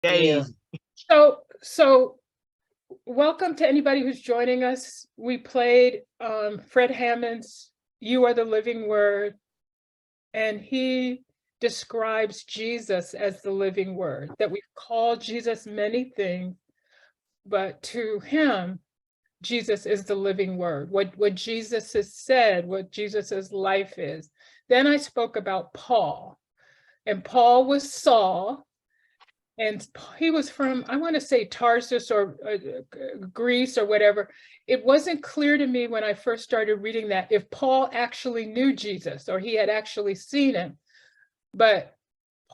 Yeah. Days. So welcome to anybody who's joining us. We played Fred Hammond's "You Are the Living Word," and he describes Jesus as the living word, that we call Jesus many things, but to him, Jesus is the living word, what Jesus has said, what Jesus's life is. Then I spoke about Paul, and Paul was Saul, and he was from, I want to say Tarsus or Greece or whatever. It wasn't clear to me when I first started reading that if Paul actually knew Jesus or he had actually seen him. But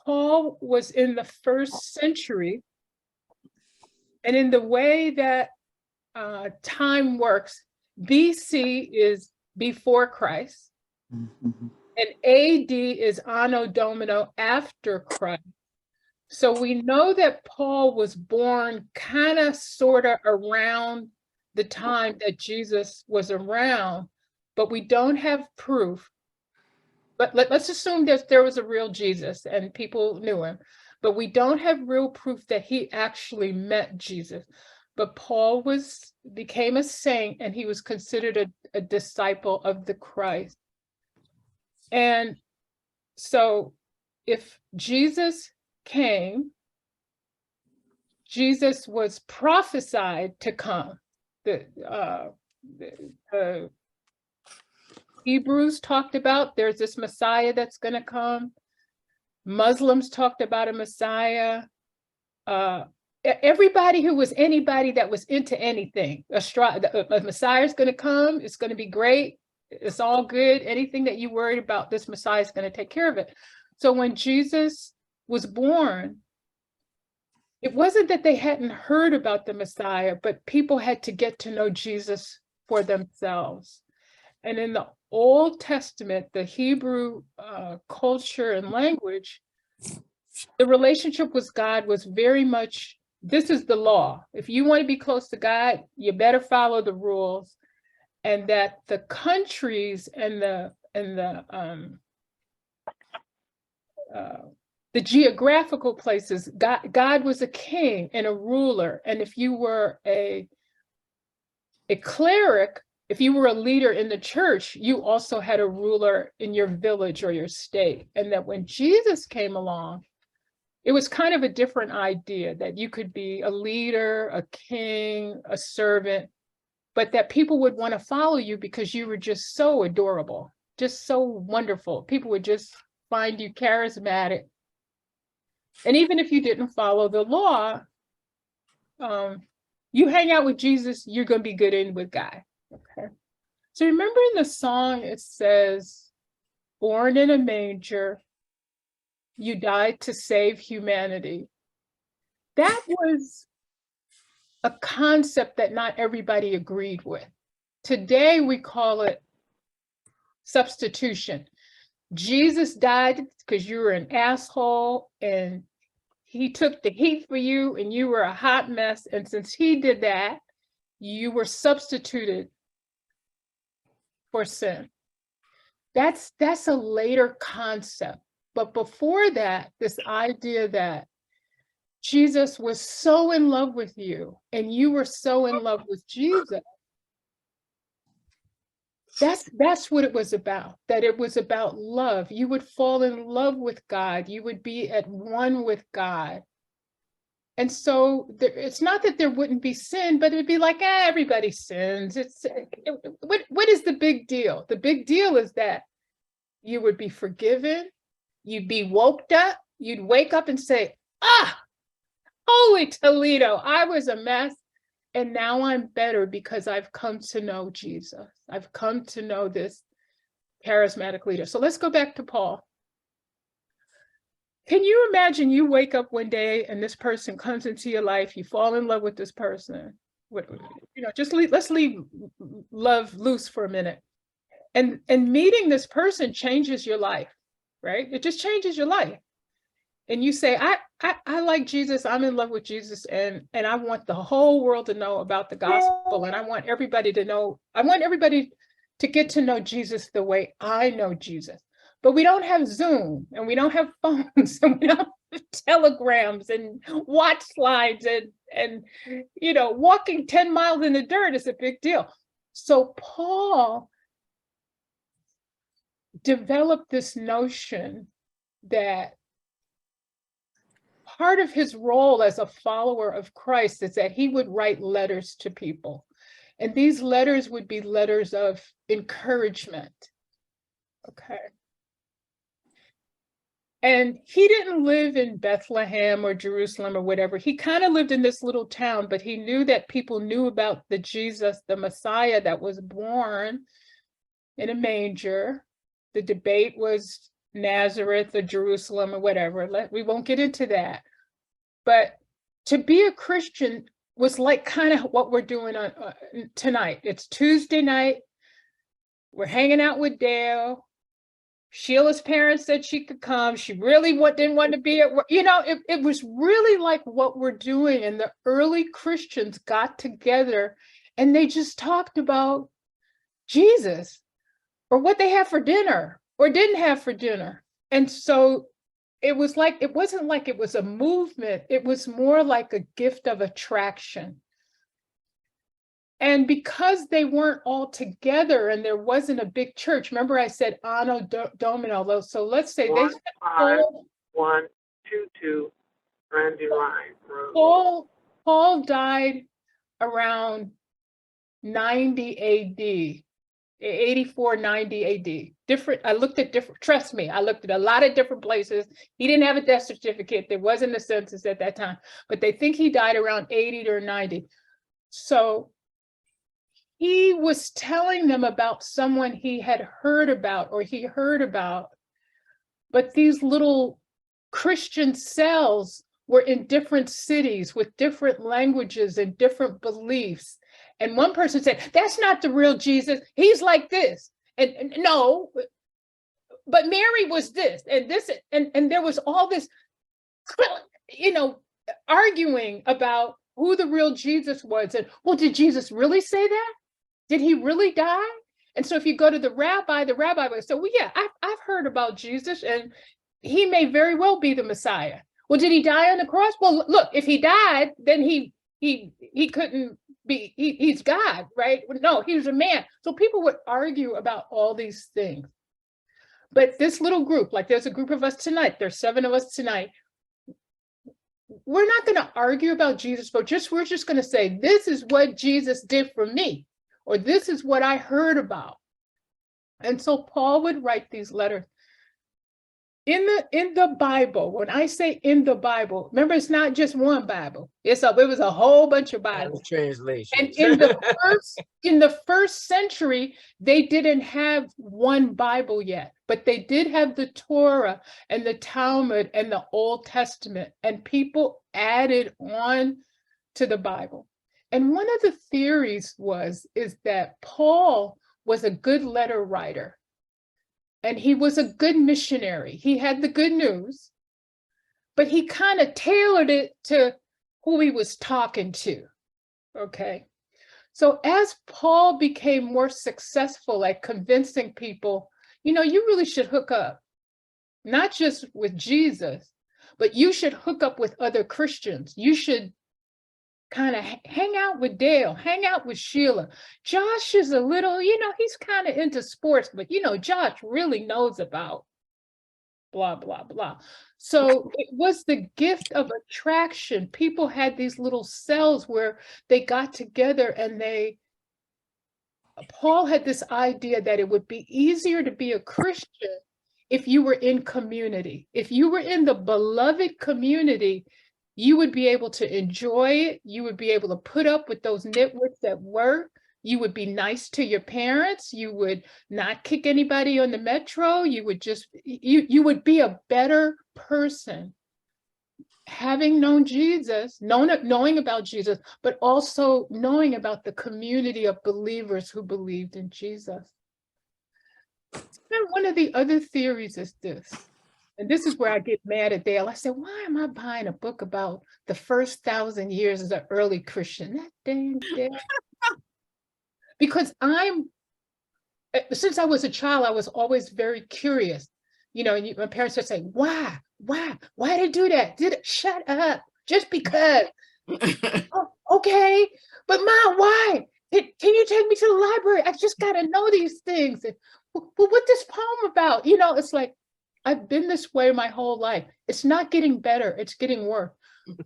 Paul was in the first century, and in the way that time works, BC is before Christ, Mhm. and AD is Anno Domini, after Christ. So we know that Paul was born kind of sort of around the time that Jesus was around, but we don't have proof. But let's assume that there was a real Jesus and people knew him, but we don't have real proof that he actually met Jesus. But Paul became a saint, and he was considered a disciple of the Christ. And so if Jesus came, Jesus was prophesied to come. The Hebrews talked about there's this Messiah that's going to come. Muslims talked about a Messiah. Everybody who was anybody that was into anything, a Messiah is going to come. It's going to be great. It's all good. Anything that you worried about, this Messiah is going to take care of it. So when Jesus was born, it wasn't that they hadn't heard about the Messiah, but people had to get to know Jesus for themselves. And in the Old Testament, the Hebrew culture and language, the relationship with God was very much, this is the law. If you want to be close to God, you better follow the rules. And that the countries and the geographical places, God was a king and a ruler. And if you were a cleric, if you were a leader in the church, you also had a ruler in your village or your state. And that when Jesus came along, it was kind of a different idea that you could be a leader, a king, a servant, but that people would want to follow you because you were just so adorable, just so wonderful. People would just find you charismatic. And even if you didn't follow the law, you hang out with Jesus, you're going to be good in with God. Okay. So remember in the song, it says, born in a manger, you died to save humanity. That was a concept that not everybody agreed with. Today, we call it substitution. Jesus died because you were an asshole, and he took the heat for you, and you were a hot mess. And since he did that, you were substituted for sin. That's a later concept. But before that, this idea that Jesus was so in love with you and you were so in love with Jesus, that's what it was about, that it was about love. You would fall in love with God. You would be at one with God. And so it's not that there wouldn't be sin, but it'd be like, everybody sins. What is the big deal? The big deal is that you would be forgiven. You'd be woke up. You'd wake up and say, holy Toledo, I was a mess. And now I'm better because I've come to know Jesus. I've come to know this charismatic leader. So let's go back to Paul. Can you imagine you wake up one day and this person comes into your life, you fall in love with this person? Let's leave love loose for a minute. And meeting this person changes your life, right? It just changes your life. And you say, I like Jesus, I'm in love with Jesus, and I want the whole world to know about the gospel, and I want everybody to get to know Jesus the way I know Jesus. But we don't have Zoom, and we don't have phones, and telegrams and watch slides and walking 10 miles in the dirt is a big deal. So Paul developed this notion that part of his role as a follower of Christ is that he would write letters to people. And these letters would be letters of encouragement. Okay. And he didn't live in Bethlehem or Jerusalem or whatever. He kind of lived in this little town, but he knew that people knew about the Jesus, the Messiah that was born in a manger. The debate was Nazareth or Jerusalem or whatever. We won't get into that. But to be a Christian was like kind of what we're doing on tonight. It's Tuesday night. We're hanging out with Dale. Sheila's parents said she could come. She really didn't want to be at work. It was really like what we're doing. And the early Christians got together and they just talked about Jesus or what they had for dinner or didn't have for dinner. And so it wasn't like it was a movement. It was more like a gift of attraction. And because they weren't all together and there wasn't a big church, remember I said Anno Domino. So let's say 15122 Brandywine Road. Paul died around 90 AD, 84, 90 AD. I looked at different, trust me, I looked at a lot of different places. He didn't have a death certificate. There wasn't a census at that time, but they think he died around 80 or 90. So he was telling them about someone he had heard about, but these little Christian cells were in different cities with different languages and different beliefs. And one person said, that's not the real Jesus. He's like this. And no, but Mary was this and this. And there was all this, arguing about who the real Jesus was. And, well, did Jesus really say that? Did he really die? And so if you go to the rabbi would say, well, yeah, I've heard about Jesus and he may very well be the Messiah. Well, did he die on the cross? Well, look, if he died, then he couldn't be, he's God, right? No, he was a man. So people would argue about all these things. But this little group, like there's a group of us tonight, there's 7 of us tonight, we're not going to argue about Jesus, but we're just going to say, this is what Jesus did for me. Or this is what I heard about. And so Paul would write these letters. In the Bible, when I say in the Bible, remember it's not just one Bible. It was a whole bunch of Bibles. Translation. And in the first century, they didn't have one Bible yet, but they did have the Torah and the Talmud and the Old Testament, and people added on to the Bible. And one of the theories is that Paul was a good letter writer and he was a good missionary. He had the good news, but he kind of tailored it to who he was talking to. Okay. So as Paul became more successful at convincing people, you really should hook up, not just with Jesus, but you should hook up with other Christians. You should kind of hang out with Dale, hang out with Sheila. Josh is a little, he's kind of into sports, but Josh really knows about blah, blah, blah. So it was the gift of attraction. People had these little cells where they got together and Paul had this idea that it would be easier to be a Christian if you were in community. If you were in the beloved community, you would be able to enjoy it. You would be able to put up with those nitwits at work. You would be nice to your parents. You would not kick anybody on the metro. You would you would be a better person having known Jesus, knowing about Jesus, but also knowing about the community of believers who believed in Jesus. And one of the other theories is this. And this is where I get mad at Dale. I said, why am I buying a book about the first 1,000 years as an early Christian? That dang Dale. Because since I was a child, I was always very curious. My parents would say, why? Why did it do that? Did it? Shut up. Just because. Oh, okay. But Mom, why? Can you take me to the library? I just got to know these things. And, well, what's this poem about? You know, it's like, I've been this way my whole life. It's not getting better. It's getting worse.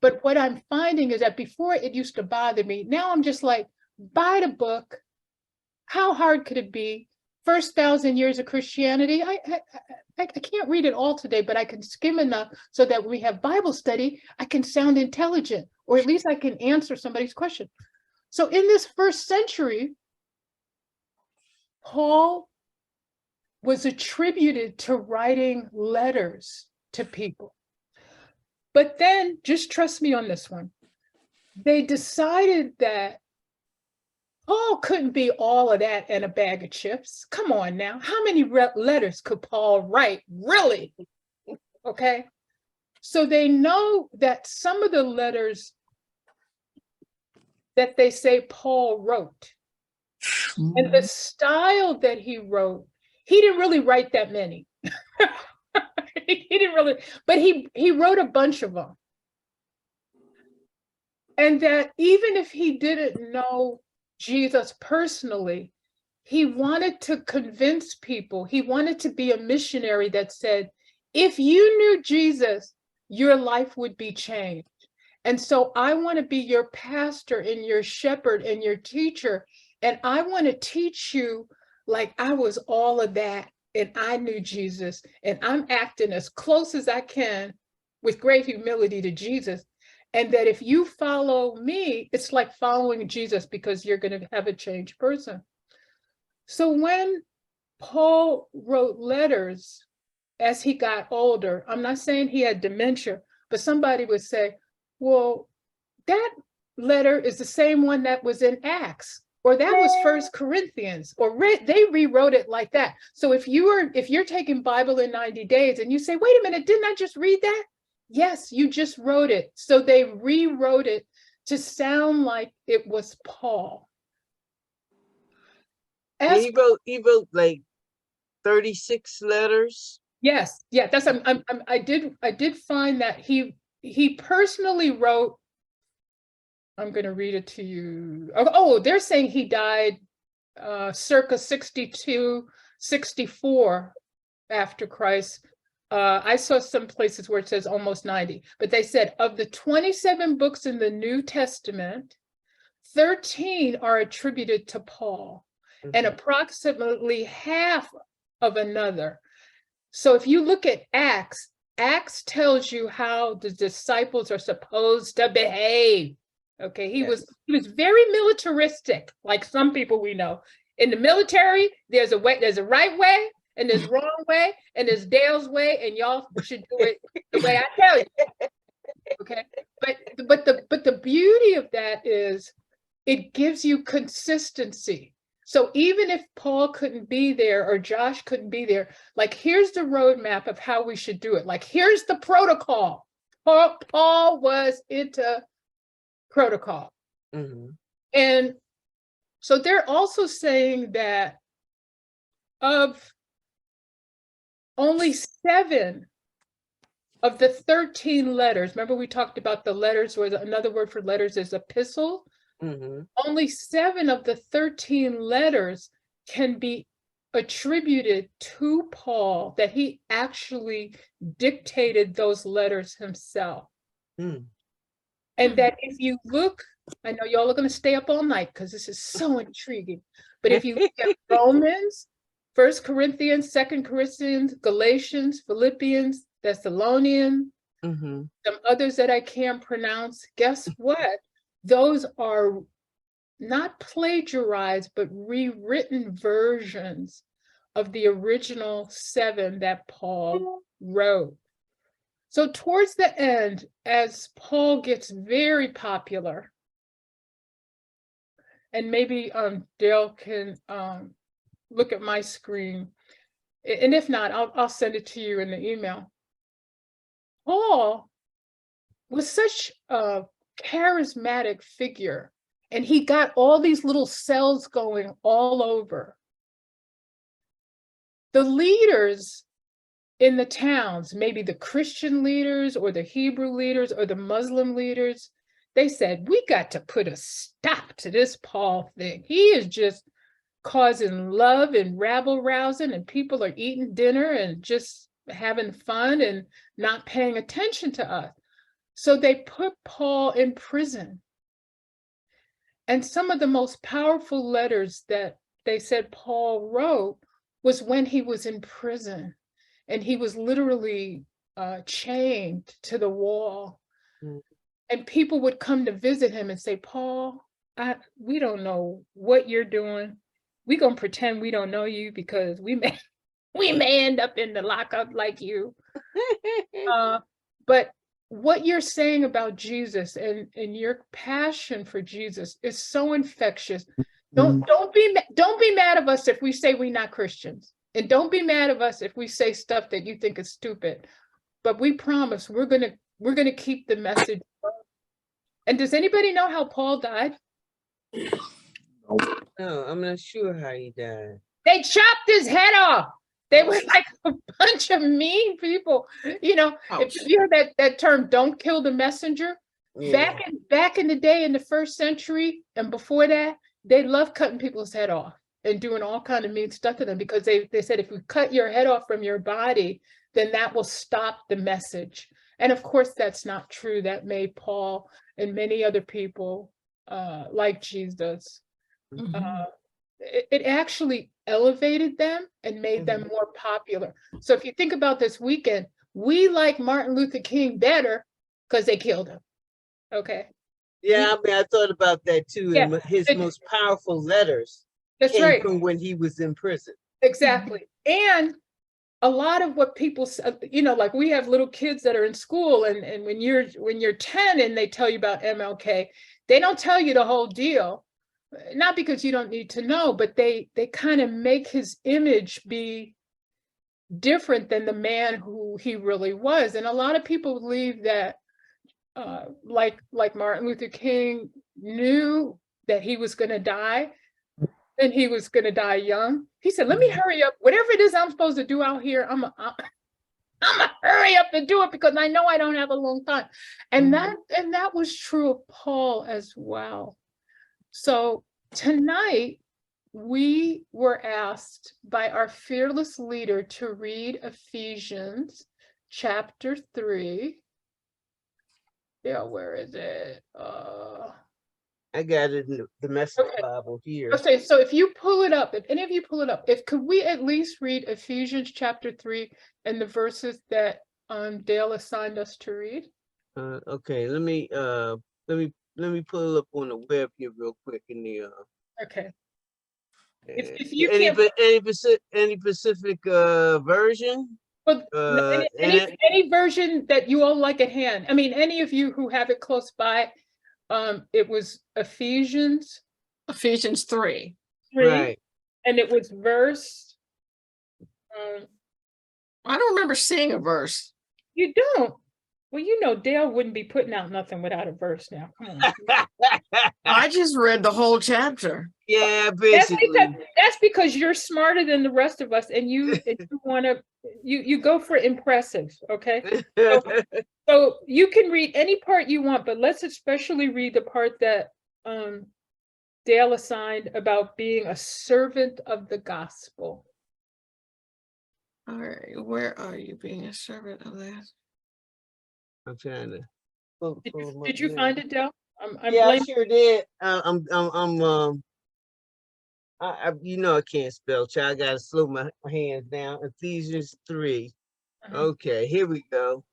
But what I'm finding is that before it used to bother me. Now I'm just like, buy the book. How hard could it be? First 1,000 years of Christianity. I can't read it all today, but I can skim enough so that when we have Bible study, I can sound intelligent, or at least I can answer somebody's question. So in this first century, Paul was attributed to writing letters to people. But then, just trust me on this one, they decided that Paul couldn't be all of that and a bag of chips. Come on now. How many letters could Paul write? Really? Okay. So they know that some of the letters that they say Paul wrote, and the style that he wrote, he didn't really write that many. He didn't really, but he wrote a bunch of them. And that even if he didn't know Jesus personally, he wanted to convince people, he wanted to be a missionary that said, if you knew Jesus, your life would be changed. And so I want to be your pastor and your shepherd and your teacher. And I want to teach you like I was all of that and I knew Jesus and I'm acting as close as I can with great humility to Jesus. And that if you follow me, it's like following Jesus because you're going to have a changed person. So when Paul wrote letters as he got older, I'm not saying he had dementia, but somebody would say, well, that letter is the same one that was in Acts, or that was First Corinthians, or they rewrote it like that. So if you're taking Bible in 90 days and you say, wait a minute, didn't I just read that? Yes, you just wrote it. So they rewrote it to sound like it was Paul. He wrote like 36 letters. Yes, yeah, that's I did find that he personally wrote. I'm going to read it to you. Oh, they're saying he died circa 62, 64 after Christ. I saw some places where it says almost 90, but they said of the 27 books in the New Testament, 13 are attributed to Paul, and approximately half of another. So if you look at Acts, Acts tells you how the disciples are supposed to behave. Okay, he was very militaristic, like some people we know. In the military, there's a way, there's a right way, and there's wrong way, and there's Dale's way, and y'all should do it the way I tell you. Okay, but the beauty of that is it gives you consistency. So even if Paul couldn't be there or Josh couldn't be there, like here's the roadmap of how we should do it. Like here's the protocol. Paul was into protocol. And so they're also saying that of only 7 of the 13 letters, remember we talked about the letters, or another word for letters is epistle. Only 7 of the 13 letters can be attributed to Paul, that he actually dictated those letters himself. And that if you look, I know y'all are going to stay up all night because this is so intriguing, but if you look at Romans, 1 Corinthians, 2 Corinthians, Galatians, Philippians, Thessalonians, some others that I can't pronounce, guess what? Those are not plagiarized, but rewritten versions of the original 7 that Paul wrote. So towards the end, as Paul gets very popular, and maybe Dale can look at my screen, and if not, I'll send it to you in the email. Paul was such a charismatic figure, and he got all these little cells going all over. The leaders in the towns, maybe the Christian leaders or the Hebrew leaders or the Muslim leaders, they said, we got to put a stop to this Paul thing. He is just causing love and rabble rousing, and people are eating dinner and just having fun and not paying attention to us. So they put Paul in prison. And some of the most powerful letters that they said Paul wrote was when he was in prison, and he was literally chained to the wall. Mm. And people would come to visit him and say, Paul, we don't know what you're doing. We're going to pretend we don't know you because we may end up in the lockup like you. But what you're saying about Jesus and your passion for Jesus is so infectious. Don't be mad of us if we say we're not Christians, and don't be mad of us if we say stuff that you think is stupid. But we promise we're gonna keep the message. And does anybody know how Paul died? No, I'm not sure how he died. They chopped his head off. They were like a bunch of mean people. You know, if you hear that term, don't kill the messenger. Yeah. Back in the day, in the first century and before that, they loved cutting people's head off and doing all kind of mean stuff to them, because they said, if we cut your head off from your body, then that will stop the message. And of course, that's not true. That made Paul and many other people like Jesus. Mm-hmm. It actually elevated them and made them more popular. So if you think about this weekend, we like Martin Luther King better because they killed him. Okay. Yeah, I mean, I thought about that too. Yeah. And his most powerful letters came from when he was in prison. Exactly. And a lot of what people, you know, like we have little kids that are in school, and when you're 10 and they tell you about MLK, they don't tell you the whole deal. Not because you don't need to know, but they kind of make his image be different than the man who he really was. And a lot of people believe that like Martin Luther King knew that he was going to die, and he was going to die young. He said, let me hurry up. Whatever it is I'm supposed to do out here, I'm gonna hurry up and do it because I know I don't have a long time. And that was true of Paul as well. So tonight, we were asked by our fearless leader to read Ephesians chapter 3. Yeah, where is it? I got it in the Message Bible here. Okay, so if you pull it up, if any of you pull it up, could we at least read Ephesians chapter 3 and the verses that Dale assigned us to read? Okay, let me pull it up on the web here real quick in the okay. If you any specific version? Well, any version that you all like at hand. I mean, any of you who have it close by. It was Ephesians 3. Right. And it was verse. I don't remember seeing a verse. You don't? Well, you know, Dale wouldn't be putting out nothing without a verse now. Come on. I just read the whole chapter. Yeah, basically. That's because you're smarter than the rest of us, and you want to, you go for impressive, okay? So you can read any part you want, but let's especially read the part that Dale assigned about being a servant of the gospel. All right, where are you, being a servant of that? I'm trying to. Did you find it, Dale? I sure did. You know I can't spell, child. I gotta slow my hands down. Ephesians 3. Okay, here we go.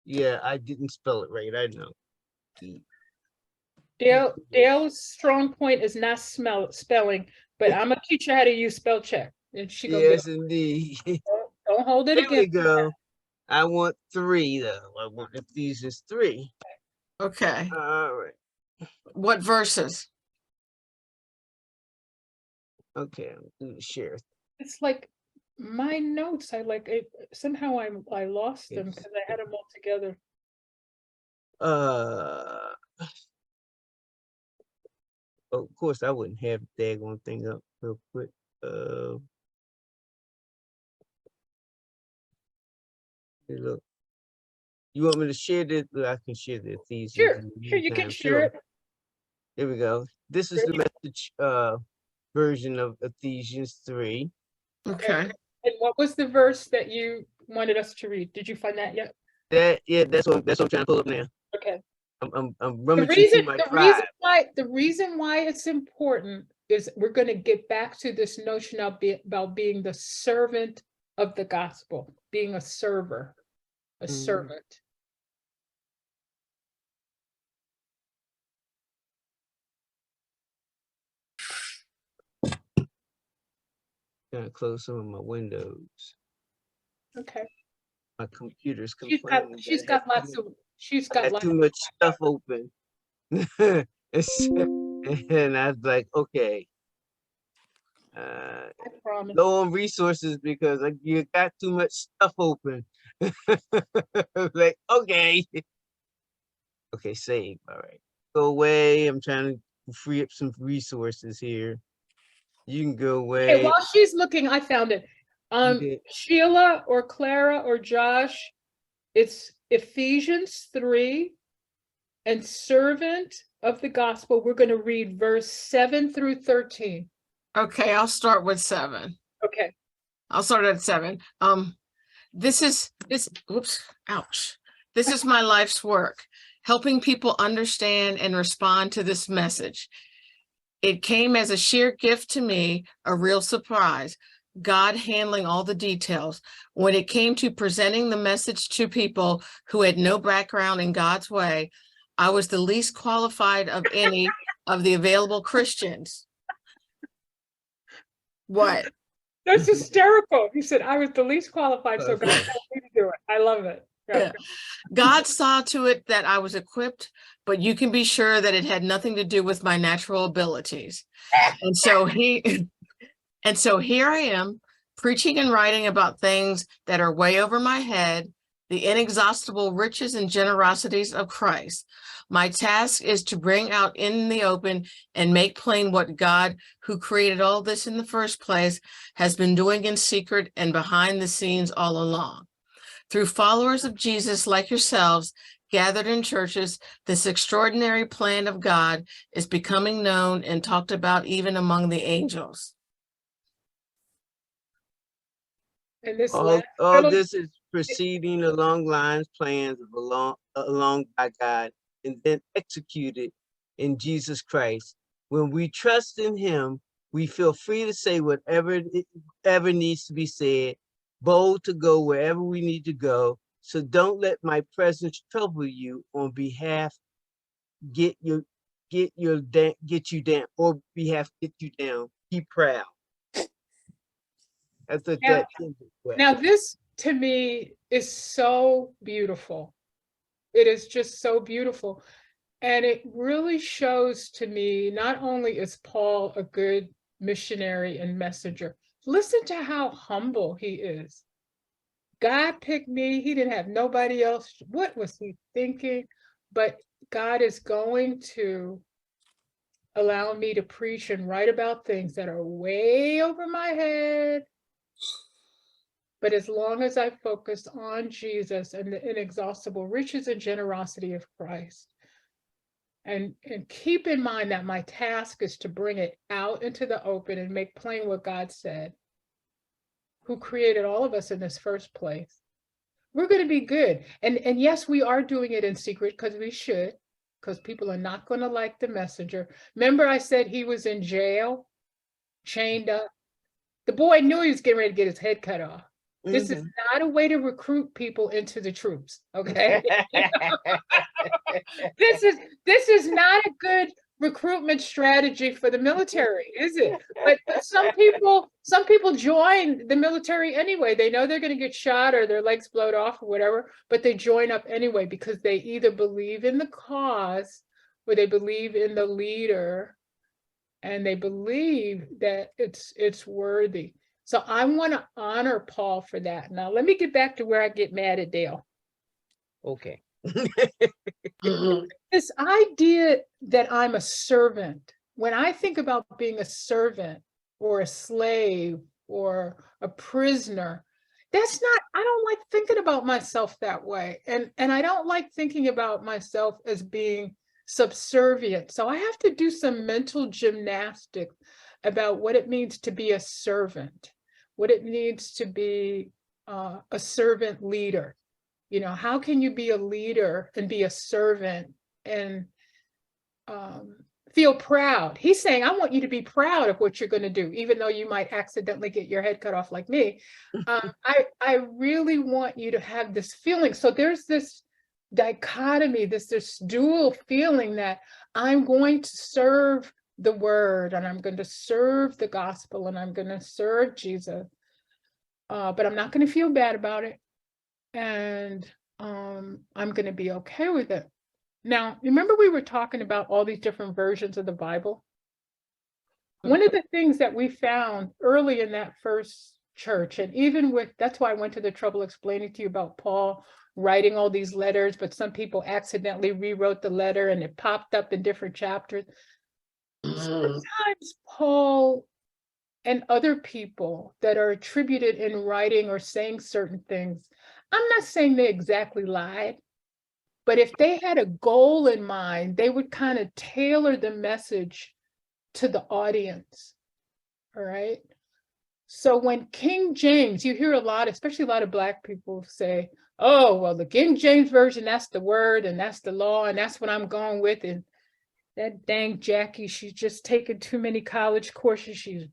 Yeah, I didn't spell it right. I know. Dale's strong point is not spelling, but I'm gonna teach her how to use spell check. And she yes, indeed. Don't hold it again. Here we go. I want 3 though. I want Ephesians 3. Okay. All right. What verses? Okay, I'm gonna share. It's like my notes. I like it. Somehow I lost them because I had them all together. Of course, I wouldn't have the daggone thing up real quick. Hey, look, you want me to share this? Well, I can share the Ephesians. Sure, in the sure, you can meantime. share Sure. it. Here we go. This is Sure. the message version of Ephesians 3. Okay. And what was the verse that you wanted us to read? Did you find that yet? That's what I'm trying to pull up now. Okay. I'm The rummaging through my drive. reason why it's important is we're going to get back to this notion of about being the servant of the gospel, being a server, a Mhm. servant. Trying to close some of my windows. Okay. My computer's She's got complaining. she's got lots of I got too much stuff open. And I was like, okay. I promise. Low on resources because you got too much stuff open. Like, okay. Okay, save. All right. Go away. I'm trying to free up some resources here. You can go away. Okay, while she's looking, I found it. did. Sheila or Clara or Josh, it's Ephesians 3 and servant of the gospel. We're going to read verse 7 through 13. Okay, I'll start with 7. Okay. I'll start at 7. Whoops, ouch. This is my life's work, helping people understand and respond to this message. It came as a sheer gift to me, a real surprise, God handling all the details. When it came to presenting the message to people who had no background in God's way, I was the least qualified of any of the available Christians. What? That's hysterical. He said, I was the least qualified, so God told me to do it. I love it. Yeah. God saw to it that I was equipped, but you can be sure that it had nothing to do with my natural abilities. And so here I am preaching and writing about things that are way over my head, the inexhaustible riches and generosities of Christ. My task is to bring out in the open and make plain what God, who created all this in the first place, has been doing in secret and behind the scenes all along. Through followers of Jesus like yourselves, gathered in churches, this extraordinary plan of God is becoming known and talked about even among the angels. And this all this is proceeding along lines, plans of along by God, and then executed in Jesus Christ. When we trust in Him, we feel free to say whatever needs to be said, bold to go wherever we need to go. So don't let my presence trouble you. On behalf, get you down. Be proud. That's what Now- that. Now, this to me is so beautiful. It is just so beautiful. And it really shows to me, not only is Paul a good missionary and messenger, listen to how humble he is. God picked me. He didn't have nobody else. What was he thinking? But God is going to allow me to preach and write about things that are way over my head. But as long as I focus on Jesus and the inexhaustible riches and generosity of Christ, and keep in mind that my task is to bring it out into the open and make plain what God said, who created all of us in this first place, we're going to be good. And yes, we are doing it in secret because we should, because people are not going to like the messenger. Remember I said he was in jail, chained up? The boy knew he was getting ready to get his head cut off. This is not a way to recruit people into the troops, okay? This is not a good recruitment strategy for the military, is it? But some people join the military anyway. They know they're going to get shot or their legs blowed off or whatever, but they join up anyway because they either believe in the cause or they believe in the leader and they believe that it's worthy. So I want to honor Paul for that. Now, let me get back to where I get mad at Dale. Okay. This idea that I'm a servant, when I think about being a servant or a slave or a prisoner, I don't like thinking about myself that way. And I don't like thinking about myself as being subservient. So I have to do some mental gymnastics about what it means to be a servant, what it means to be a servant leader. You know, how can you be a leader and be a servant and feel proud? He's saying, I want you to be proud of what you're going to do, even though you might accidentally get your head cut off like me. I really want you to have this feeling. So there's this dichotomy, this dual feeling that I'm going to serve the word and I'm going to serve the gospel and I'm going to serve Jesus. But I'm not going to feel bad about it. And I'm going to be okay with it. Now, remember we were talking about all these different versions of the Bible? One of the things that we found early in that first church, and even with, that's why I went to the trouble explaining to you about Paul writing all these letters, but some people accidentally rewrote the letter and it popped up in different chapters. Sometimes Paul and other people that are attributed in writing or saying certain things, I'm not saying they exactly lied, but if they had a goal in mind, they would kind of tailor the message to the audience. All right. So when King James, you hear a lot, especially a lot of Black people say, oh, well, the King James Version, that's the word and that's the law and that's what I'm going with. And that dang Jackie, she's just taken too many college courses. She's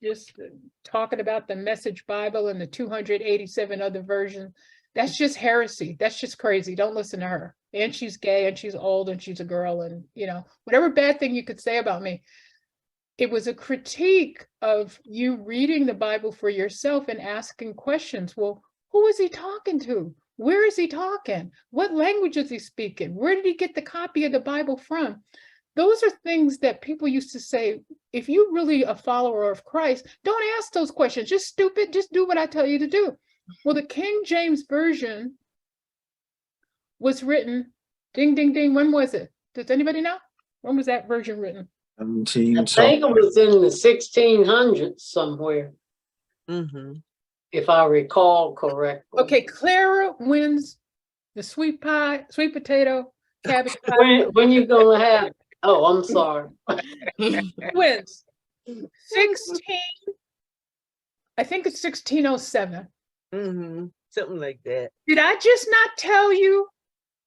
just talking about the Message Bible and the 287 other versions. That's just heresy. That's just crazy. Don't listen to her. And she's gay and she's old and she's a girl and, you know, whatever bad thing you could say about me. It was a critique of you reading the Bible for yourself and asking questions. Well, who is he talking to? Where is he talking? What language is he speaking? Where did he get the copy of the Bible from? Those are things that people used to say, if you're really a follower of Christ, don't ask those questions. Just stupid. Just do what I tell you to do. Well, the King James Version was written, ding, ding, ding. When was it? Does anybody know? When was that version written? I think it was in the 1600s somewhere, if I recall correctly. Okay, Clara wins the sweet potato, cabbage pie. When you gonna have? Oh, I'm sorry. Wins 16. I think it's 1607. Something like that. Did I just not tell you?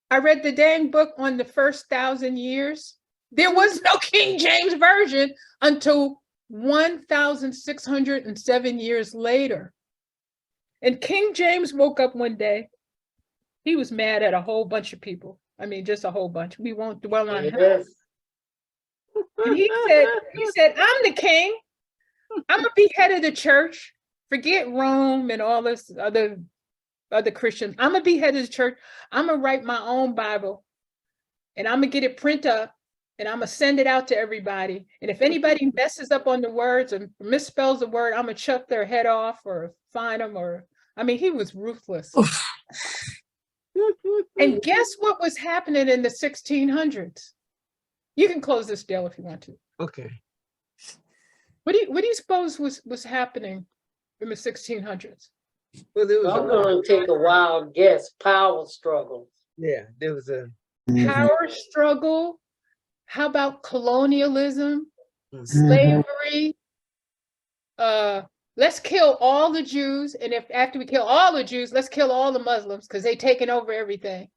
I read the dang book on the first 1,000 years. There was no King James Version until 1,607 years later. And King James woke up one day. He was mad at a whole bunch of people. I mean, just a whole bunch. We won't dwell on him. And he said, I'm the king. I'm gonna be head of the church. Forget Rome and all this other Christians. I'm gonna be head of the church. I'm gonna write my own Bible and I'm gonna get it print up and I'm gonna send it out to everybody. And if anybody messes up on the words or misspells the word, I'm gonna chuck their head off or fine them or, I mean, he was ruthless. And guess what was happening in the 1600s? You can close this deal if you want to. Okay. What do you suppose was happening in the 1600s? Well, there was I'm gonna take a wild guess. Power struggle. yeah, there was a Power struggle. How about colonialism, slavery? Let's kill all the Jews, and if after we kill all the Jews, let's kill all the Muslims because they taking over everything.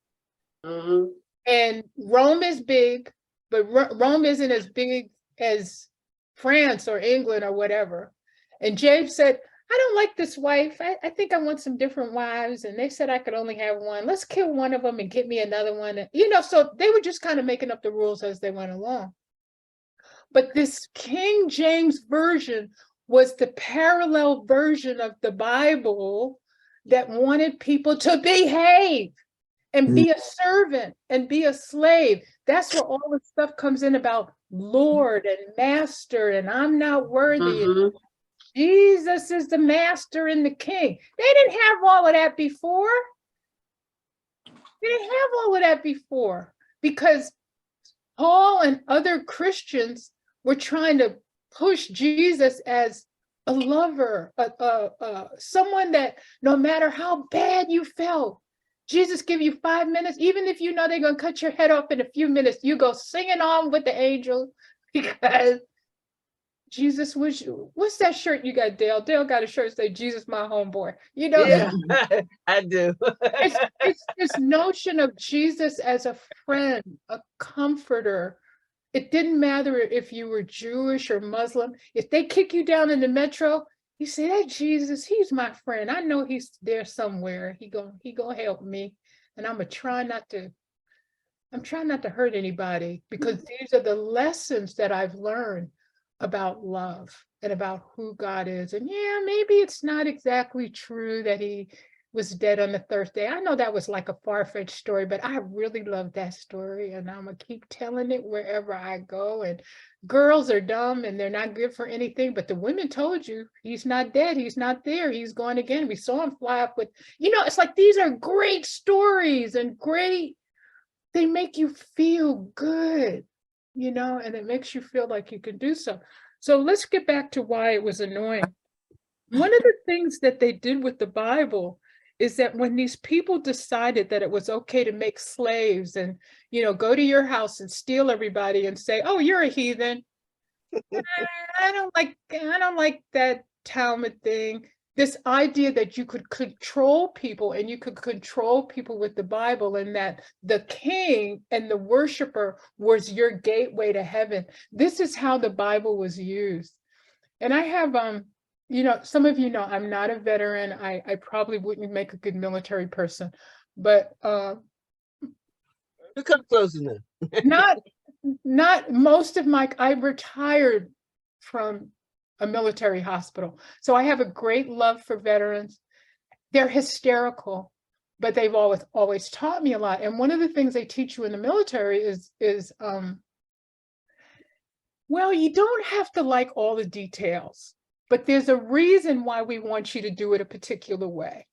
And Rome is big, but Rome isn't as big as France or England or whatever. And James said, I don't like this wife. I think I want some different wives. And they said I could only have one. Let's kill one of them and get me another one. You know, so they were just kind of making up the rules as they went along. But this King James Version was the parallel version of the Bible that wanted people to behave and be a servant and be a slave. That's where all the stuff comes in about Lord and Master and I'm not worthy. Jesus is the Master and the King. They didn't have all of that before. They didn't have all of that before because Paul and other Christians were trying to push Jesus as a lover, someone that no matter how bad you felt, Jesus give you 5 minutes, even if you know they're going to cut your head off in a few minutes, you go singing on with the angels because Jesus was you. What's that shirt you got, Dale? Dale got a shirt that say Jesus, my homeboy. You know, Yeah, I do. it's this notion of Jesus as a friend, a comforter. It didn't matter if you were Jewish or Muslim. If they kick you down in the metro, you say, that Jesus, he's my friend. I know he's there somewhere. He gonna help me. And I'm trying not to hurt anybody, because these are the lessons that I've learned about love and about who God is. And yeah, maybe it's not exactly true that he was dead on the third day. I know that was like a far-fetched story, but I really love that story, and I'm gonna keep telling it wherever I go. And girls are dumb and they're not good for anything, but the women told you he's not dead, he's not there, he's gone again. We saw him fly up with, it's like these are great stories and great, they make you feel good, and it makes you feel like you can do so. So let's get back to why it was annoying. One of the things that they did with the Bible is that when these people decided that it was okay to make slaves and, go to your house and steal everybody and say, oh, you're a heathen. I don't like that Talmud thing. This idea that you could control people and you could control people with the Bible, and that the king and the worshiper was your gateway to heaven. This is how the Bible was used. And I have, some of you know, I'm not a veteran. I probably wouldn't make a good military person, but You come close enough. not most of I retired from a military hospital. So I have a great love for veterans. They're hysterical, but they've always taught me a lot. And one of the things they teach you in the military is well, you don't have to like all the details, but there's a reason why we want you to do it a particular way.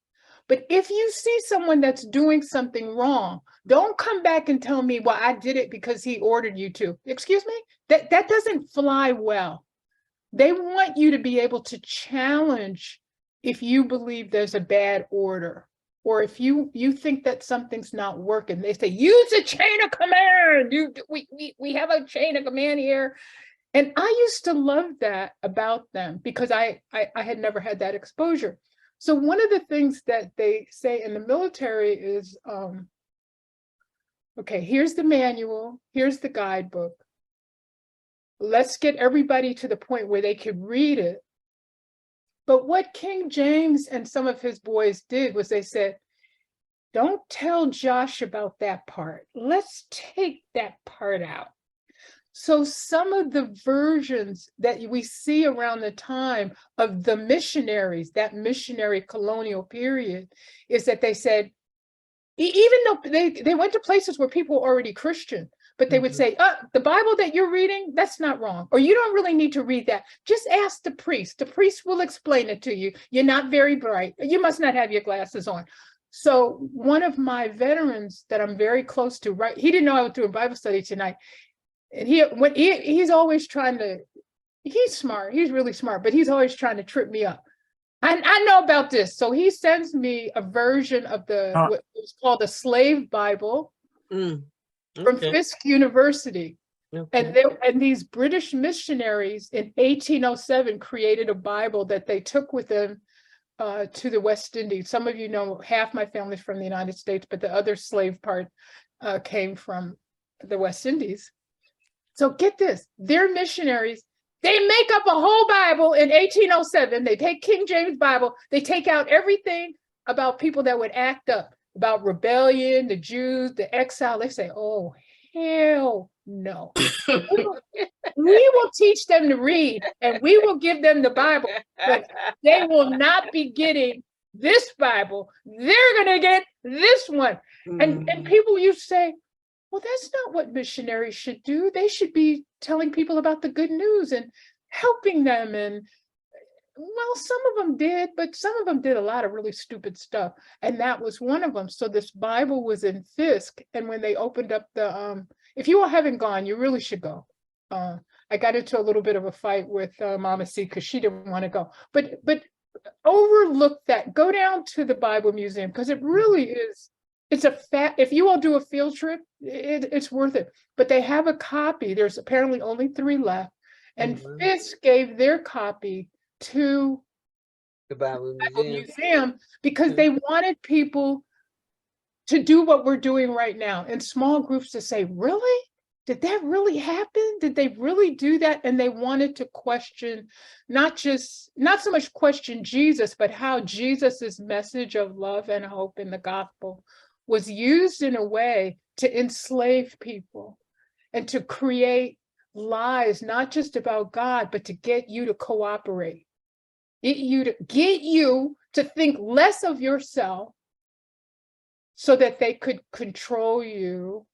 But if you see someone that's doing something wrong, don't come back and tell me, well, I did it because he ordered you to. Excuse me? That doesn't fly well. They want you to be able to challenge if you believe there's a bad order, or if you think that something's not working. They say, use a chain of command. We have a chain of command here. And I used to love that about them because I had never had that exposure. So one of the things that they say in the military is, okay, here's the manual, here's the guidebook. Let's get everybody to the point where they could read it. But what King James and some of his boys did was they said, don't tell Josh about that part. Let's take that part out. So some of the versions that we see around the time of the missionaries, that missionary colonial period, is that they said, even though they went to places where people were already Christian, but they would say, the Bible that you're reading, that's not wrong. Or you don't really need to read that. Just ask the priest. The priest will explain it to you. You're not very bright. You must not have your glasses on. So one of my veterans that I'm very close to, right? He didn't know I was doing Bible study tonight. And he's always trying to, he's smart. He's really smart, but he's always trying to trip me up. I know about this. So he sends me a version of what was called the Slave Bible. From Fisk University. Okay. And these British missionaries in 1807 created a Bible that they took with them to the West Indies. Some of you know, half my family's from the United States, but the other slave part came from the West Indies. So get this, they're missionaries. They make up a whole Bible in 1807. They take King James Bible. They take out everything about people that would act up, about rebellion, the Jews, the exile. They say, oh, hell no. We will teach them to read and we will give them the Bible, but they will not be getting this Bible. They're going to get this one. And people used to say, well, that's not what missionaries should do. They should be telling people about the good news and helping them. And well, some of them did, but some of them did a lot of really stupid stuff. And that was one of them. So this Bible was in Fisk. And when they opened up the, if you all haven't gone, you really should go. I got into a little bit of a fight with Mama C because she didn't want to go. But overlook that. Go down to the Bible Museum because it really is. It's a fact. If you all do a field trip, it's worth it. But they have a copy. There's apparently only 3 left, and Fisk gave their copy to The Bible Bible Museum. Museum because they wanted people to do what we're doing right now in small groups to say, really? Did that really happen? Did they really do that? And they wanted to question, not so much question Jesus, but how Jesus's message of love and hope in the gospel was used in a way to enslave people and to create lies, not just about God, but to get you to cooperate, get you to think less of yourself so that they could control you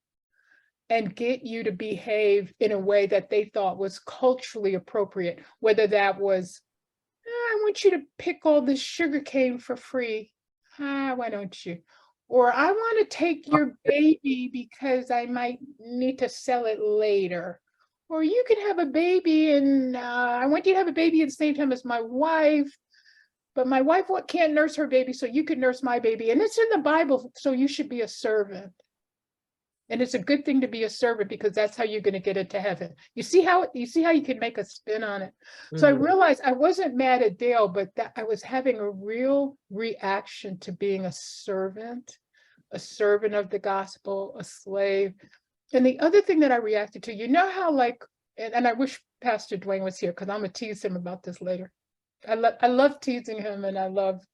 and get you to behave in a way that they thought was culturally appropriate, whether that was, I want you to pick all this sugar cane for free. Why don't you? Or I want to take your baby because I might need to sell it later. Or you can have a baby and I want you to have a baby at the same time as my wife, but my wife can't nurse her baby, so you can nurse my baby. And it's in the Bible, so you should be a servant. And it's a good thing to be a servant because that's how you're going to get into heaven. You see how you can make a spin on it. So I realized I wasn't mad at Dale, but that I was having a real reaction to being a servant of the gospel, a slave. And the other thing that I reacted to, you know how and I wish Pastor Dwayne was here because I'm gonna tease him about this later. I love teasing him, and I love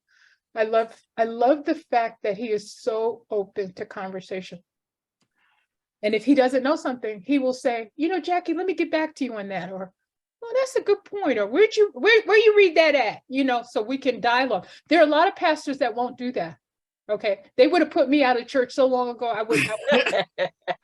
the fact that he is so open to conversation. And if he doesn't know something, he will say, Jackie, let me get back to you on that. Or, well, that's a good point. Or where you read that at? So we can dialogue. There are a lot of pastors that won't do that. Okay. They would have put me out of church so long ago. I would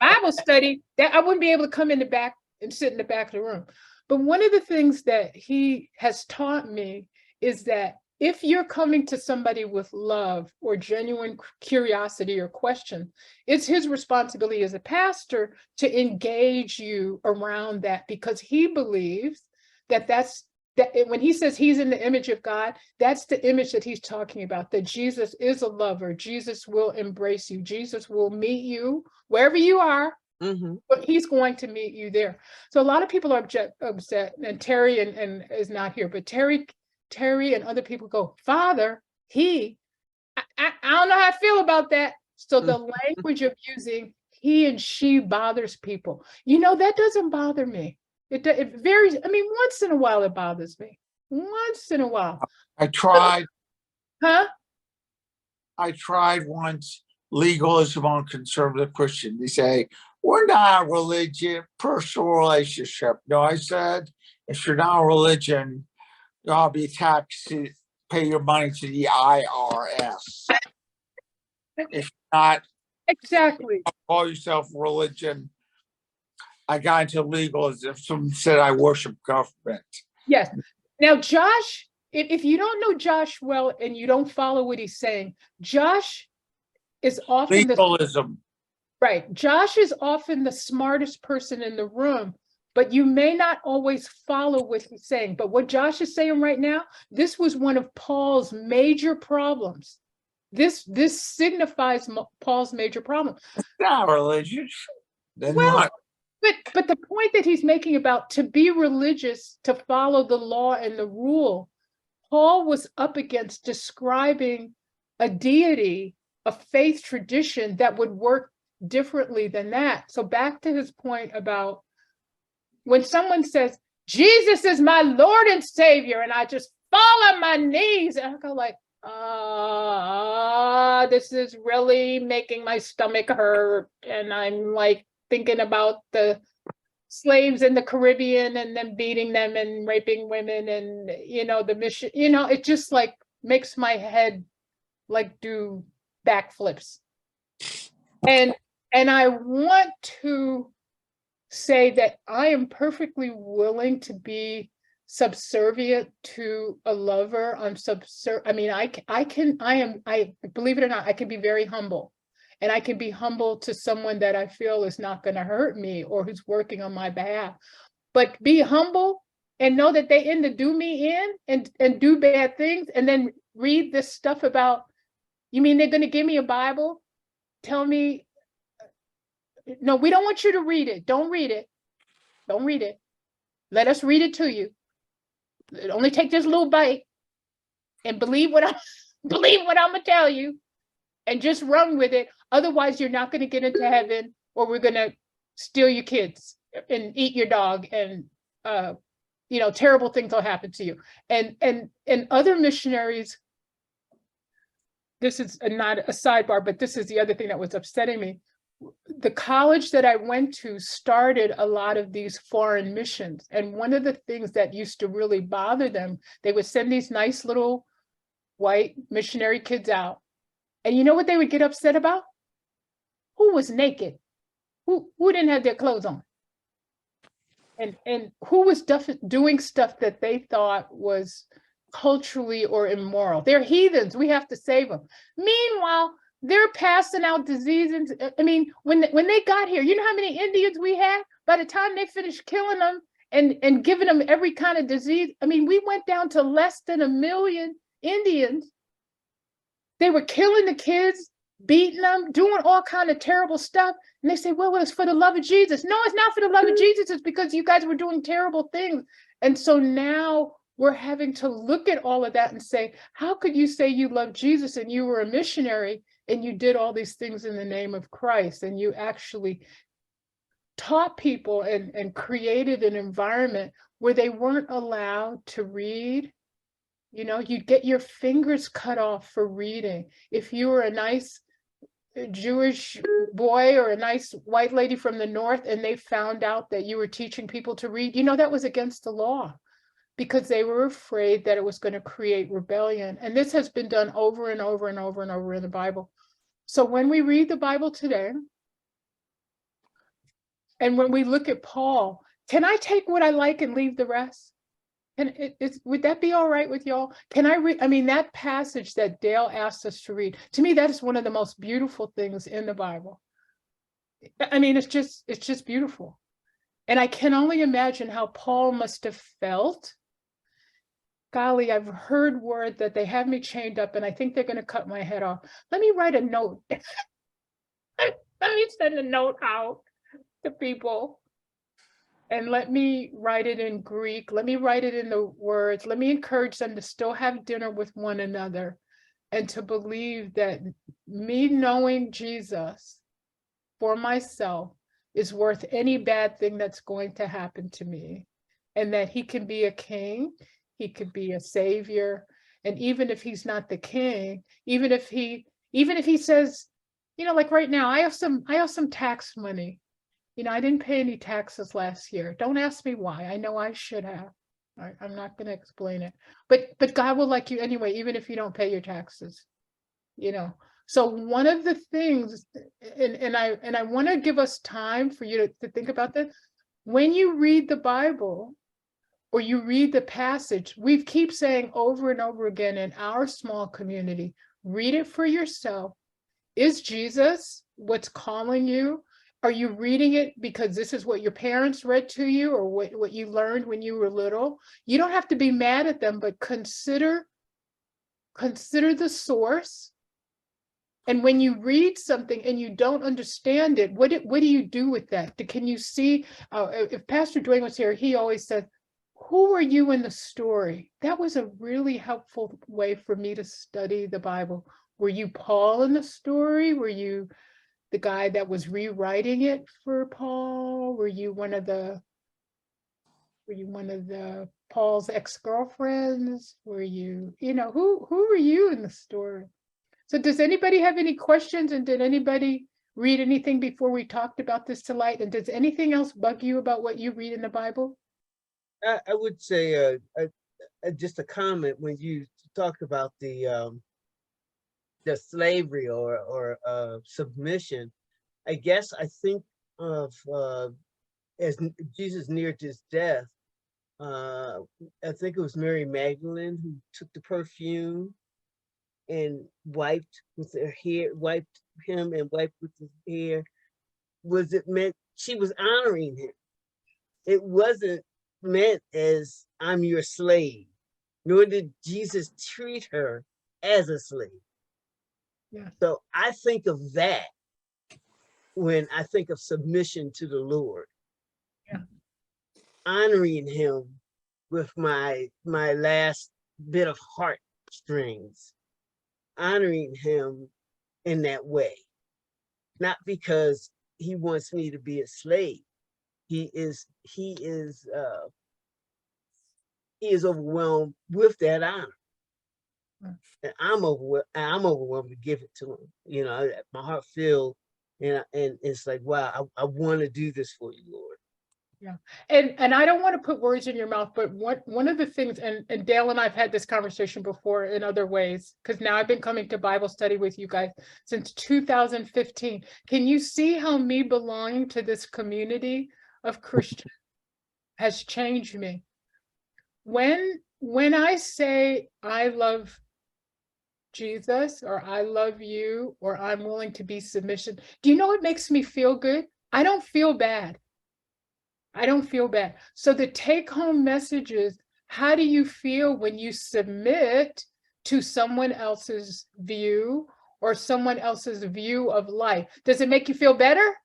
Bible study that I wouldn't be able to come in the back and sit in the back of the room. But one of the things that he has taught me is that if you're coming to somebody with love or genuine curiosity or question, it's his responsibility as a pastor to engage you around that, because he believes that when he says he's in the image of God, that's the image that he's talking about, that Jesus is a lover. Jesus will embrace you. Jesus will meet you wherever you are, but he's going to meet you there. So a lot of people are upset, and Terry and is not here, but Terry and other people go, Father, I don't know how I feel about that. So the language of using he and she bothers people. That doesn't bother me. It varies. I mean, once in a while it bothers me. Once in a while. I tried. I tried once legalism on conservative Christian. They say, we're not a religion, personal relationship. No, I said, if you're not a religion, you'll be taxed to pay your money to the IRS. If not, exactly. Call yourself a religion. I got into legalism. Someone said I worship government. Yes. Now, Josh, if you don't know Josh well and you don't follow what he's saying, Josh is often legalism. Right. Josh is often the smartest person in the room, but you may not always follow what he's saying. But what Josh is saying right now, this was one of Paul's major problems. This signifies Paul's major problem. Not religious. Well, but the point that he's making about to be religious, to follow the law and the rule, Paul was up against describing a deity, a faith tradition that would work differently than that. So back to his point about when someone says, Jesus is my Lord and Savior, and I just fall on my knees, and I go like, this is really making my stomach hurt. And I'm like thinking about the slaves in the Caribbean and them beating them and raping women and, the mission, it just like makes my head like do backflips. And I want to say that I am perfectly willing to be subservient to a lover. I believe it or not, I can be very humble, and I can be humble to someone that I feel is not going to hurt me or who's working on my behalf. but be humble and know that they in to do me in and do bad things, and then read this stuff about, you mean they're going to give me a Bible? Tell me, no, we don't want you to read it. Don't read it. Don't read it. Let us read it to you. Only take this little bite and believe what I'm gonna tell you, and just run with it. Otherwise, you're not going to get into heaven, or we're going to steal your kids and eat your dog, and terrible things will happen to you. And other missionaries, this is not a sidebar, but this is the other thing that was upsetting me. The college that I went to started a lot of these foreign missions. And one of the things that used to really bother them, they would send these nice little white missionary kids out. And you know what they would get upset about? Who was naked? Who didn't have their clothes on? And who was doing stuff that they thought was culturally or immoral? They're heathens. We have to save them. Meanwhile, they're passing out diseases. I mean, when they got here, you know how many Indians we had? By the time they finished killing them and giving them every kind of disease, I mean, we went down to less than 1 million Indians. They were killing the kids, beating them, doing all kind of terrible stuff. And they say, well, it's for the love of Jesus. No, it's not for the love of Jesus. It's because you guys were doing terrible things. And so now we're having to look at all of that and say, how could you say you love Jesus and you were a missionary and you did all these things in the name of Christ, and you actually taught people and created an environment where they weren't allowed to read? You'd get your fingers cut off for reading. If you were a nice Jewish boy or a nice white lady from the north and they found out that you were teaching people to read, that was against the law, because they were afraid that it was going to create rebellion. And this has been done over and over and over and over in the Bible. So when we read the Bible today, and when we look at Paul, can I take what I like and leave the rest? And would that be all right with y'all? Can I read? I mean, that passage that Dale asked us to read, to me, that is one of the most beautiful things in the Bible. I mean, it's just beautiful. And I can only imagine how Paul must have felt. Golly, I've heard word that they have me chained up and I think they're going to cut my head off. Let me write a note. Let me send a note out to people. And let me write it in Greek. Let me write it in the words. Let me encourage them to still have dinner with one another and to believe that me knowing Jesus for myself is worth any bad thing that's going to happen to me, and that he can be a king, he could be a savior. And even if he's not the king, even if he says, like right now, I have some tax money. I didn't pay any taxes last year. Don't ask me why. I know I should have. I'm not going to explain it. But God will like you anyway, even if you don't pay your taxes. So one of the things, and I want to give us time for you to think about this. When you read the Bible or you read the passage, we keep saying over and over again in our small community, read it for yourself. Is Jesus what's calling you? Are you reading it because this is what your parents read to you or what you learned when you were little? You don't have to be mad at them, but consider the source. And when you read something and you don't understand it, what do you do with that? Can you see, if Pastor Dwayne was here, he always said, who are you in the story? That was a really helpful way for me to study the Bible. Were you Paul in the story? Were you the guy that was rewriting it for Paul? Were you one of the Paul's ex-girlfriends? Were you, who were you in the story? So does anybody have any questions? And did anybody read anything before we talked about this tonight? And does anything else bug you about what you read in the Bible? I would say just a comment when you talked about the slavery or submission. I guess I think of as Jesus neared his death. I think it was Mary Magdalene who took the perfume and wiped with her hair, wiped him and wiped with his hair. Was it meant she was honoring him? it wasn't meant as I'm your slave, nor did Jesus treat her as a slave. Yeah. So I think of that when I think of submission to the Lord. Yeah. Honoring him with my last bit of heartstrings, honoring him in that way, not because he wants me to be a slave. He is overwhelmed with that honor. And I'm overwhelmed to give it to him. You know, my heart filled, and it's like, wow, I want to do this for you, Lord. Yeah. And I don't want to put words in your mouth, but one of the things, and Dale and I've had this conversation before in other ways, because now I've been coming to Bible study with you guys since 2015. Can you see how me belonging to this community of Christians has changed me? When I say I love Jesus, or I love you, or I'm willing to be submission, do you know what makes me feel good? I don't feel bad. I don't feel bad. So the take-home message is, how do you feel when you submit to someone else's view or someone else's view of life? Does it make you feel better?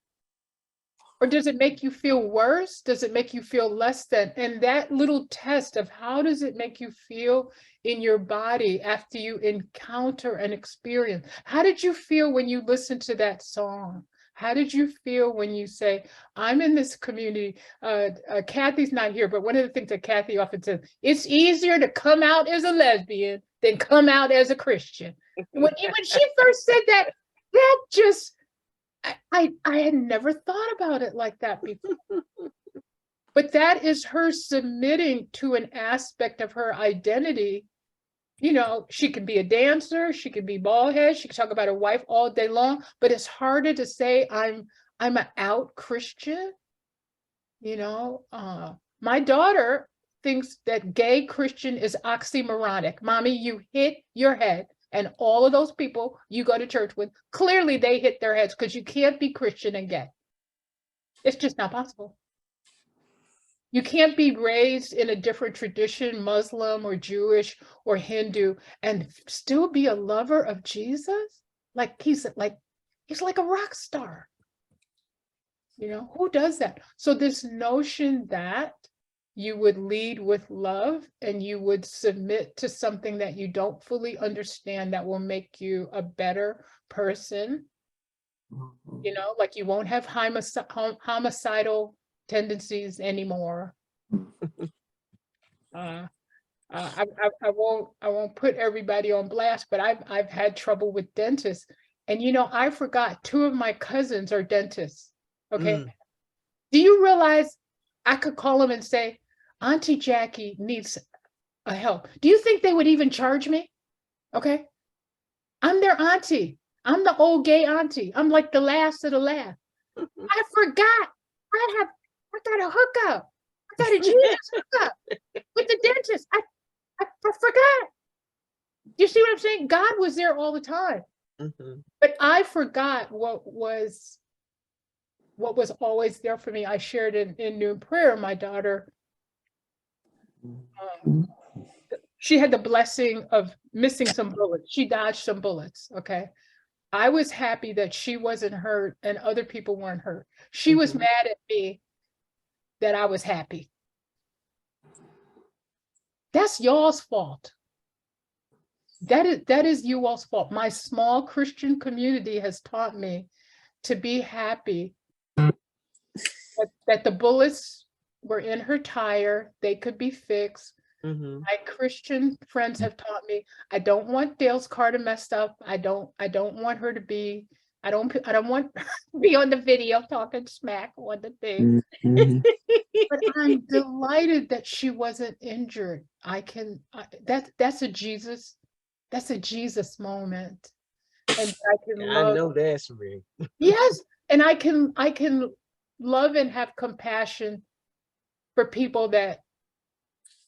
Or does it make you feel worse? Does it make you feel less than? And that little test of how does it make you feel in your body after you encounter an experience? How did you feel when you listened to that song? How did you feel when you say, I'm in this community? Kathy's not here, but one of the things that Kathy often says, it's easier to come out as a lesbian than come out as a Christian. When she first said that, that just, I had never thought about it like that before. But that is her submitting to an aspect of her identity. You know, she can be a dancer, she can be bald head, she can talk about her wife all day long, but it's harder to say I'm an out Christian. You know, my daughter thinks that gay Christian is oxymoronic. Mommy, you hit your head. And all of those people you go to church with, clearly they hit their heads, because you can't be Christian and gay. It's just not possible. You can't be raised in a different tradition, Muslim or Jewish or Hindu, and still be a lover of Jesus. Like he's like a rock star. You know, who does that? So this notion that you would lead with love and you would submit to something that you don't fully understand that will make you a better person. You know, like you won't have homicidal tendencies anymore. I won't put everybody on blast, but I've had trouble with dentists. And you know, I forgot 2 of my cousins are dentists. Okay. Do you realize I could call them and say, Auntie Jackie needs a help? Do you think they would even charge me? Okay. I'm their auntie. I'm the old gay auntie. I'm like the last of the last. I forgot. I got a hookup. I got a Jesus hookup with the dentist. I forgot. You see what I'm saying? God was there all the time. But I forgot what was always there for me. I shared in noon prayer, my daughter, she had the blessing of missing some bullets. She dodged some bullets, okay? I was happy that she wasn't hurt and other people weren't hurt. She was mad at me that I was happy. That's y'all's fault. That is you all's fault. My small Christian community has taught me to be happy that the bullets were in her tire. They could be fixed. My Christian friends have taught me, I don't want Dale's car to mess up. I don't want her to be, I don't want her to be on the video talking smack on the thing. But I'm delighted that she wasn't injured. That's a Jesus moment. And I can love. I know that's real. Yes, and I can love and have compassion for people that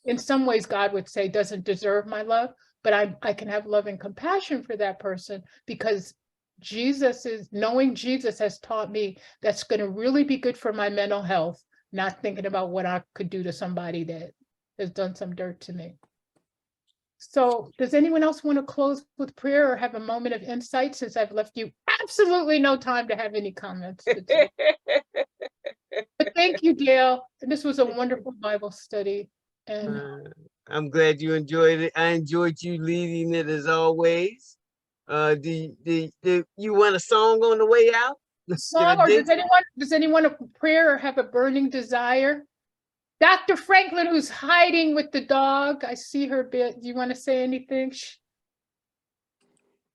in some ways God would say doesn't deserve my love, but I can have love and compassion for that person because knowing Jesus has taught me that's going to really be good for my mental health, not thinking about what I could do to somebody that has done some dirt to me. So does anyone else want to close with prayer or have a moment of insight, since I've left you absolutely no time to have any comments? But thank you, Dale. This was a wonderful Bible study. And I'm glad you enjoyed it. I enjoyed you leading it as always. Do you want a song on the way out? song, or does anyone a prayer or have a burning desire? Dr. Franklin, who's hiding with the dog, I see her bit. Do you want to say anything?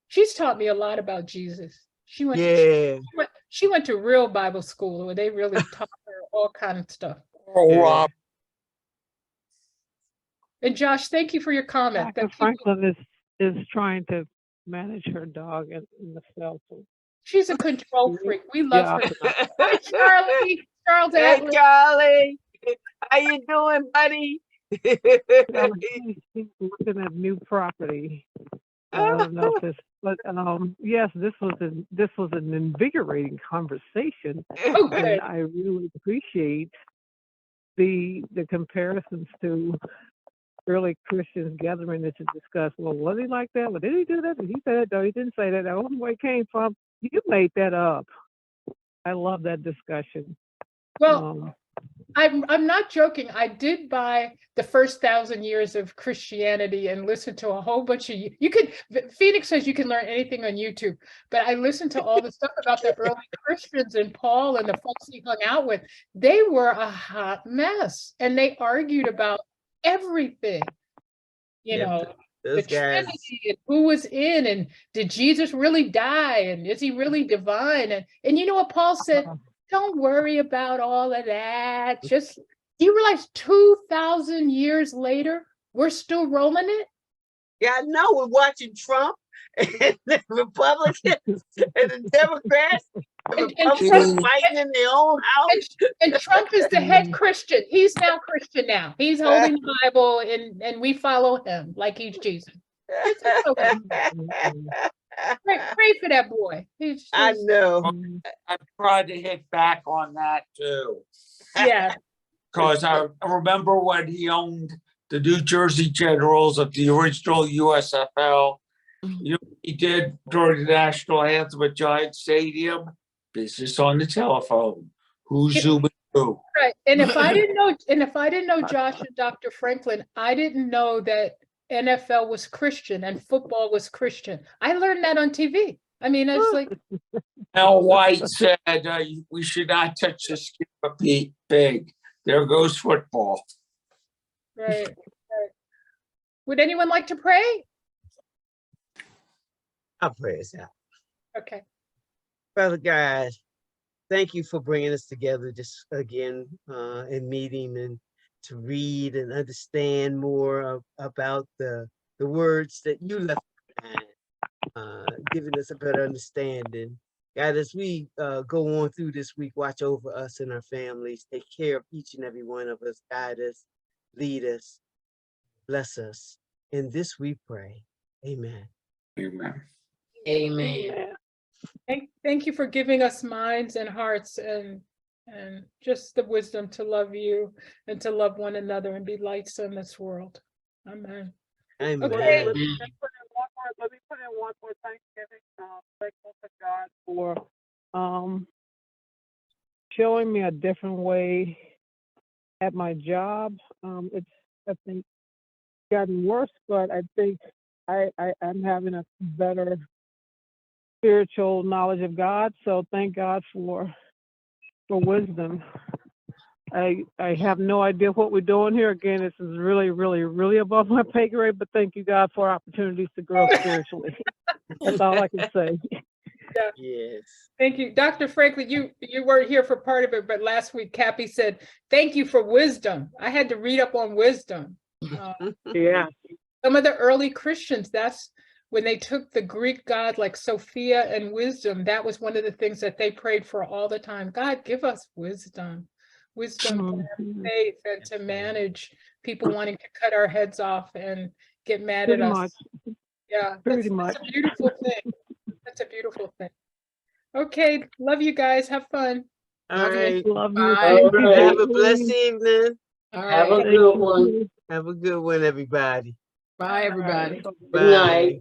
She's taught me a lot about Jesus. She went to real Bible school where they really taught her all kind of stuff. Oh, Rob, And Josh, thank you for your comment. Dr. Franklin is trying to manage her dog in the shelter. She's a control freak. We love Yeah. her. Hi, Charlie. Charles Hey, Atlas. Charlie. How you doing, buddy? She's looking at new property. I don't know if this, but yes, this was an invigorating conversation, Oh, good. and I really appreciate the comparisons to early Christians gathering to discuss. Well, was he like that? Well, did he do that? Did he say that? No, he didn't say that. I don't know where it came from. You made that up. I love that discussion. Well, I'm not joking. I did buy the first 1,000 years of Christianity and listened to a whole bunch of Phoenix says you can learn anything on YouTube, but I listened to all the stuff about the early Christians and Paul and the folks he hung out with. They were a hot mess, and they argued about everything. You know, the Trinity and who was in, and did Jesus really die, and is he really divine? And you know what Paul said? Don't worry about all of that. Just, do you realize 2,000 years later, we're still rolling it? Yeah, I know. We're watching Trump and the Republicans and the Democrats. The Republicans fighting in their own house. And Trump is the head Christian. He's now Christian now. He's holding the Bible, and we follow him like he's Jesus. Pray for that boy. I know. I tried to hit back on that too. Yeah. Because I remember when he owned the New Jersey Generals of the original USFL. You know what he did during the national anthem at Giant Stadium? Business on the telephone. Who's zooming who? Right. And if I didn't know Josh and Dr. Franklin, I didn't know that NFL was Christian and football was Christian. I learned that on TV. I mean, it's like Al White said we should not touch the skin of a pig. There goes football. right. Would anyone like to pray? I'll pray us out. Okay. Father God, thank you for bringing us together just again in meeting and to read and understand more about the words that you left behind, giving us a better understanding. God, as we go on through this week, watch over us and our families, take care of each and every one of us, guide us, lead us, bless us. In this we pray. Amen. Amen. Amen. Thank you for giving us minds and hearts and just the wisdom to love you and to love one another and be lights in this world. Amen. Amen. Okay. Let me put in one more Thanksgiving. Thankful to God for showing me a different way at my job. It's, I think, gotten worse, but I think I'm having a better spiritual knowledge of God. So thank God for wisdom. I have no idea what we're doing here. Again, this is really, really, really above my pay grade, but thank you, God, for opportunities to grow spiritually. That's all I can say. Yeah. Yes. Thank you. Dr. Franklin, you weren't here for part of it, but last week, Cappy said, thank you for wisdom. I had to read up on wisdom. Yeah. Some of the early Christians, that's when they took the Greek god like Sophia and wisdom, that was one of the things that they prayed for all the time. God, give us wisdom to have faith and to manage people wanting to cut our heads off and get mad at us. Much. Yeah, Pretty that's much. a beautiful thing. That's a beautiful thing. Okay, love you guys. Have fun. All Love you. right. Love you. Bye. Thank you, All right. Have a blessed Jacqueline. evening. All Have a right. Thank good you, one. too. Have a good one, everybody. Bye, everybody. All right. Good night. Bye.